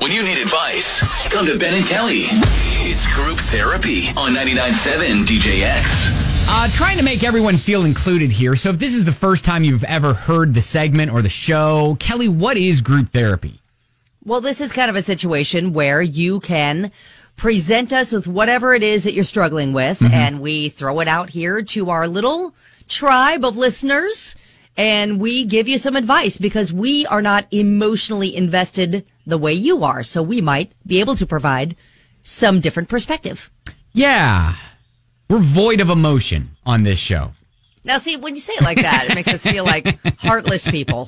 When you need advice, come to Ben and Kelly. It's Group Therapy on 99.7 DJX. Trying to make everyone feel included here. So if this is the first time you've ever heard the segment or the show, Kelly, what is group therapy? Well, this is kind of a situation where you can present us with whatever it is that you're struggling with, and we throw it out here to our little tribe of listeners, and we give you some advice because we are not emotionally invested the way you are, so we might be able to provide some different perspective. Yeah. We're void of emotion on this show. Now, see, when you say it like that, it makes us feel like heartless people.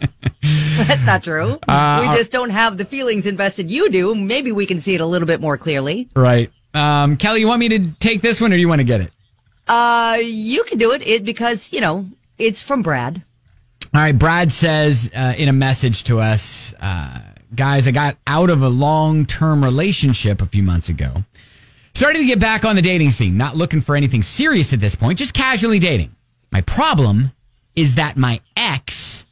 That's not true. We just don't have the feelings invested you do. Maybe we can see it a little bit more clearly. Right. Kelly, you want me to take this one or do you want to get it? You can do it because, it's from Brad. All right. Brad says in a message to us, guys, I got out of a long-term relationship a few months ago. Started to get back on the dating scene. Not looking for anything serious at this point, just casually dating. My problem is that my ex,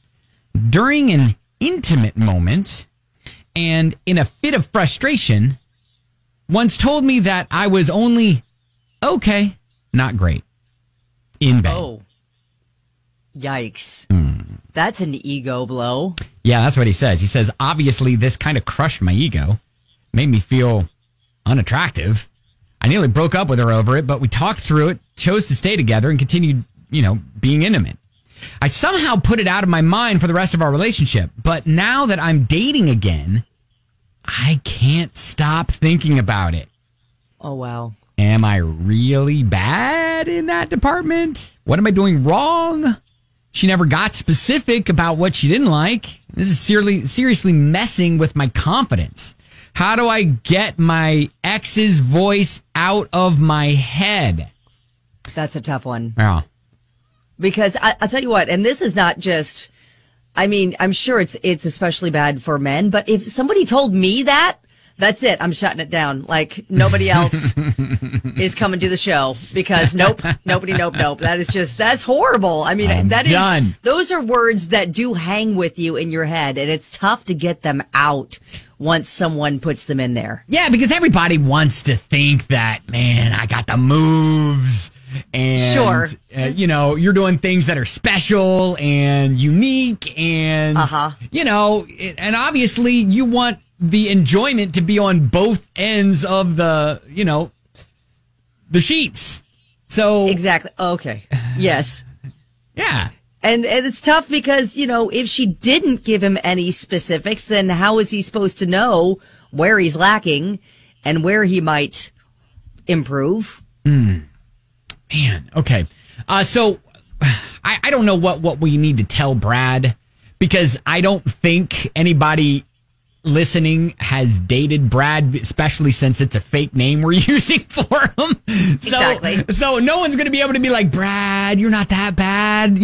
during an intimate moment and in a fit of frustration, once told me that I was only okay, not great, in bed. Oh, yikes. That's an ego blow. Yeah, that's what he says. He says, obviously, this kind of crushed my ego, made me feel unattractive. I nearly broke up with her over it, but we talked through it, chose to stay together, and continued, being intimate. I somehow put it out of my mind for the rest of our relationship, but now that I'm dating again, I can't stop thinking about it. Oh, wow. Am I really bad in that department? What am I doing wrong? She never got specific about what she didn't like. This is seriously messing with my confidence. How do I get my ex's voice out of my head? That's a tough one. Yeah. Because I'll tell you what, and this is not just, I'm sure it's especially bad for men, but if somebody told me that, that's it. I'm shutting it down. Like nobody else is coming to the show because nope. That's horrible. Those are words that do hang with you in your head, and it's tough to get them out once someone puts them in there. Yeah, because everybody wants to think that, man, I got the moves. And, sure. You're doing things that are special and unique and, and obviously you want the enjoyment to be on both ends of the sheets. So. Exactly. Okay. Yes. Yeah. And it's tough because, if she didn't give him any specifics, then how is he supposed to know where he's lacking and where he might improve? Man, okay. So I don't know what we need to tell Brad because I don't think anybody listening has dated Brad, especially since it's a fake name we're using for him. Exactly. So no one's going to be able to be like, Brad, you're not that bad,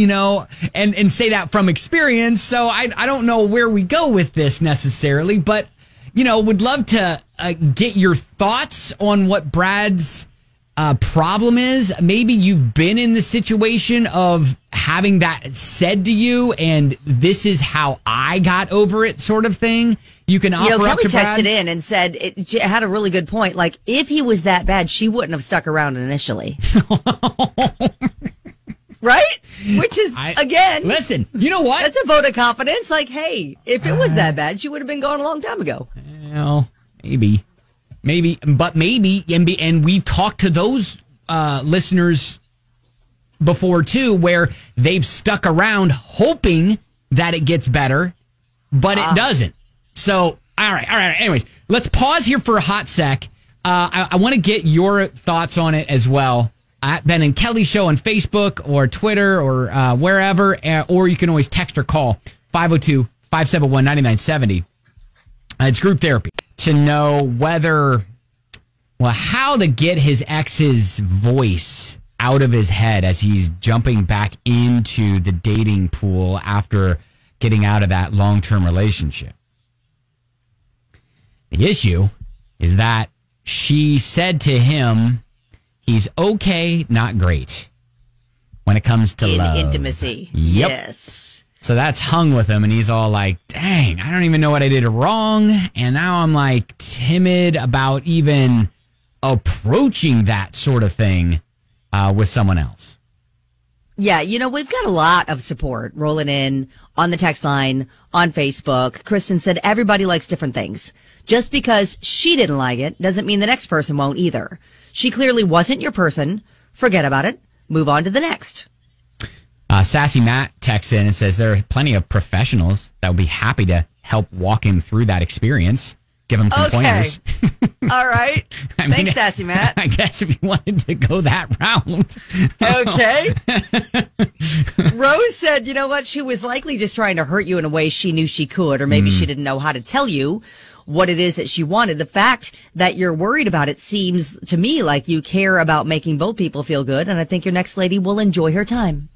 and say that from experience. So I don't know where we go with this necessarily, but, would love to get your thoughts on what Brad's problem is. Maybe you've been in the situation of having that said to you and this is how I got over it sort of thing. You can offer up to Brad. Kelly texted in and said it had a really good point. Like, if he was that bad, she wouldn't have stuck around initially. Right? Which is, again. Listen, you know what? That's a vote of confidence. Like, hey, if it was that bad, she would have been gone a long time ago. Well, maybe, and we've talked to those listeners before too, where they've stuck around hoping that it gets better, but it doesn't. So, all right. Anyways, let's pause here for a hot sec. I want to get your thoughts on it as well. At Ben and Kelly Show on Facebook or Twitter or wherever, or you can always text or call 502-571-9970. It's group therapy to know how to get his ex's voice out of his head as he's jumping back into the dating pool after getting out of that long-term relationship. The issue is that she said to him, he's okay, not great when it comes to love. Intimacy. Yep. Yes. So that's hung with him, and he's all like, dang, I don't even know what I did wrong. And now I'm like timid about even approaching that sort of thing with someone else. Yeah, we've got a lot of support rolling in on the text line, on Facebook. Kristen said everybody likes different things. Just because she didn't like it doesn't mean the next person won't either. She clearly wasn't your person. Forget about it. Move on to the next. Sassy Matt texts in and says there are plenty of professionals that would be happy to help walk him through that experience. Give him some pointers. All right. Thanks, Sassy Matt. I guess if you wanted to go that route. Okay. Rose said, you know what? She was likely just trying to hurt you in a way she knew she could, or maybe she didn't know how to tell you what it is that she wanted. The fact that you're worried about it seems to me like you care about making both people feel good, and I think your next lady will enjoy her time.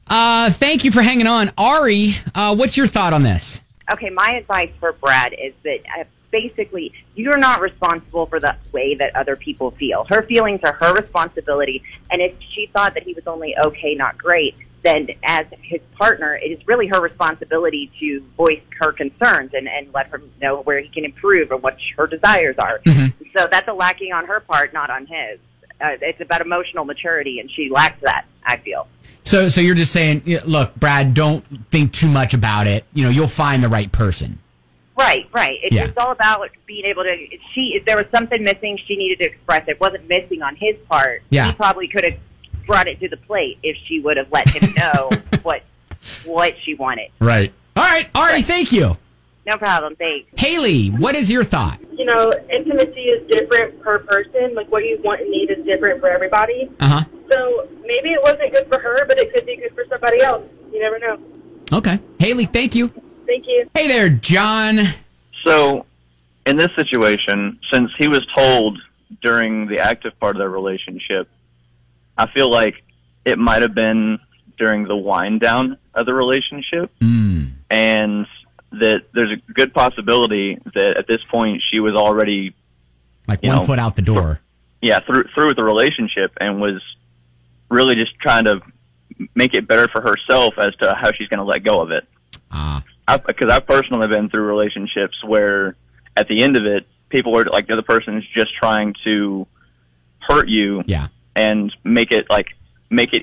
Thank you for hanging on. Ari, what's your thought on this? Okay, my advice for Brad is that basically you're not responsible for the way that other people feel. Her feelings are her responsibility, and if she thought that he was only okay, not great, then as his partner, it is really her responsibility to voice her concerns and let her know where he can improve and what her desires are. Mm-hmm. So that's a lacking on her part, not on his. It's about emotional maturity, and she lacks that, I feel. So you're just saying, look, Brad, don't think too much about it. You'll find the right person. Right. It's all about being able to. If there was something missing, she needed to express it. It wasn't missing on his part. Yeah. He probably could have brought it to the plate if she would have let him know what she wanted. Right. All right, Ari, thank you. No problem. Thanks. Haley, what is your thought? Intimacy is different per person. Like, what you want and need is different for everybody. Uh-huh. So maybe it wasn't good for her, but it could be good for somebody else. You never know. Okay. Haley, thank you. Thank you. Hey there, John. So, in this situation, since he was told during the active part of their relationship, I feel like it might have been during the wind down of the relationship. And that there's a good possibility that at this point she was already like one foot out the door. Through with the relationship and was really just trying to make it better for herself as to how she's going to let go of it. Because I've personally been through relationships where at the end of it, people are like, the other person is just trying to hurt you and make it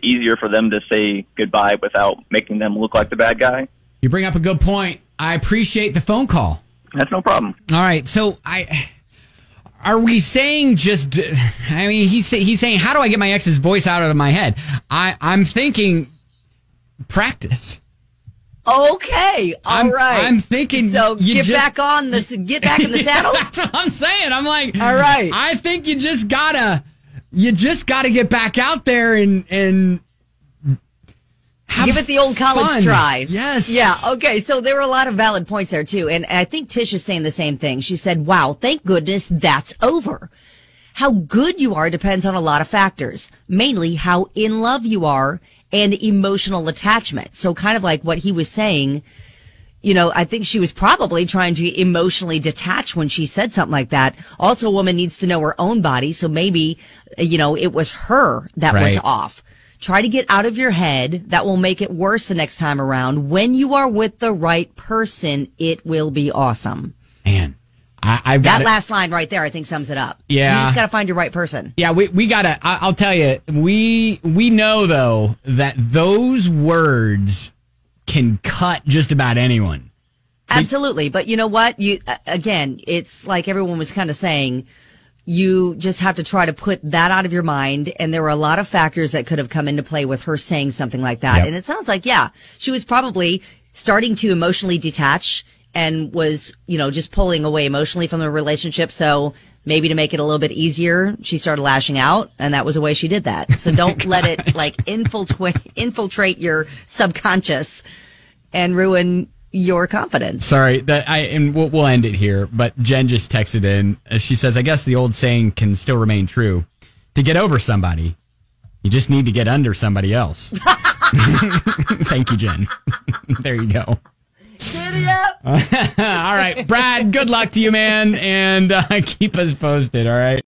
easier for them to say goodbye without making them look like the bad guy. You bring up a good point. I appreciate the phone call. That's no problem. All right. So are we saying he's saying, how do I get my ex's voice out of my head? I'm thinking practice. Okay. All right. I'm thinking. So get back in the saddle. That's what I'm saying. I'm like, all right. I think you just gotta get back out there and give it the old college try. Yes. Yeah. Okay. So there were a lot of valid points there too. And I think Tish is saying the same thing. She said, wow, thank goodness that's over. How good you are depends on a lot of factors, mainly how in love you are and emotional attachment. So kind of like what he was saying, I think she was probably trying to emotionally detach when she said something like that. Also, a woman needs to know her own body. So maybe, it was her that was off. Try to get out of your head. That will make it worse the next time around. When you are with the right person, it will be awesome. Man, that last line right there, I think sums it up. Yeah. You just got to find your right person. Yeah, we got to, I'll tell you, we know though that those words can cut just about anyone. Absolutely. But you know what? Again, it's like everyone was kind of saying, you just have to try to put that out of your mind. And there were a lot of factors that could have come into play with her saying something like that. Yep. And it sounds like, she was probably starting to emotionally detach and was, just pulling away emotionally from the relationship. So maybe to make it a little bit easier, she started lashing out, and that was the way she did that. So don't let it infiltrate your subconscious and ruin your confidence. Sorry, and we'll end it here, but Jen just texted in. She says, I guess the old saying can still remain true. To get over somebody, you just need to get under somebody else. Thank you, Jen. There you go. Giddy up. All right, Brad, good luck to you, man, and keep us posted, all right?